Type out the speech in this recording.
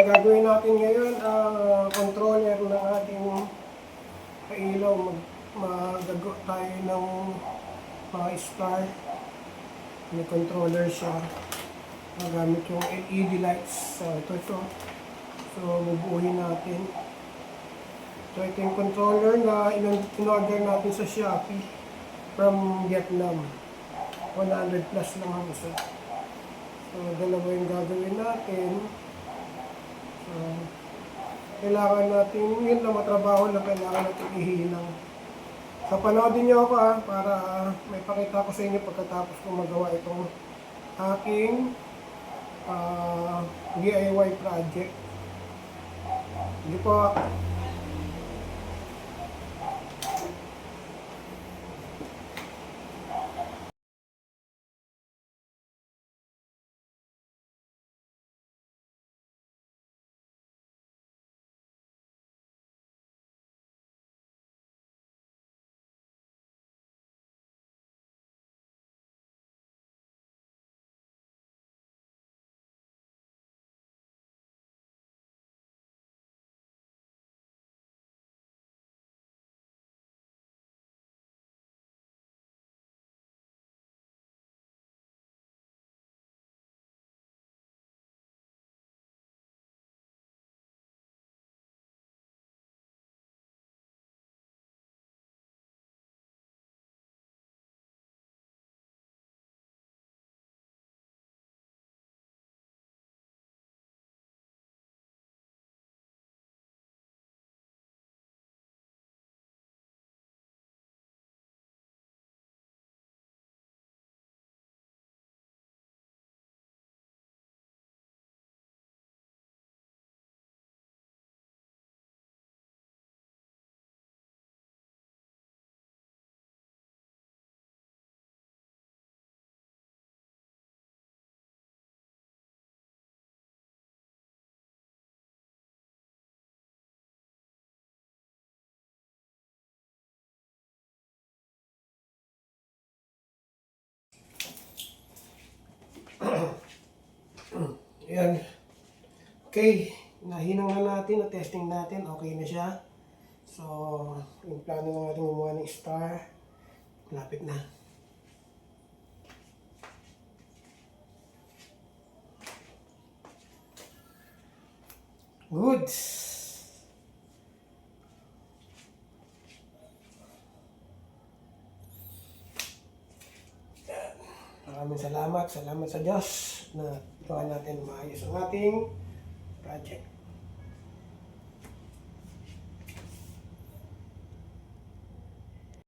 Gagawin natin ngayon ang controller ng ating ilaw. Magagawa tayo ng mga star. May controller siya. Magamit yung LED lights. So, ito. So, bubuuhin natin. So, ito yung controller na in-order natin sa Shopee from Vietnam. 100 plus lang ang isa. So, dalawa yung gagawin natin. So, kailangan natin, yun lang matrabaho lang, kailangan natin ihinang. So, panoodin nyo ako para may pakita ko sa inyo pagkatapos ko magawa itong aking DIY project. Hindi po. Ayan. Okay, nahinang na natin, na-testing natin, okay na siya. So, yung plano na natin gumawa ng star, lapit na. Good. Maraming salamat sa Diyos na gawa natin maayos ang ating project.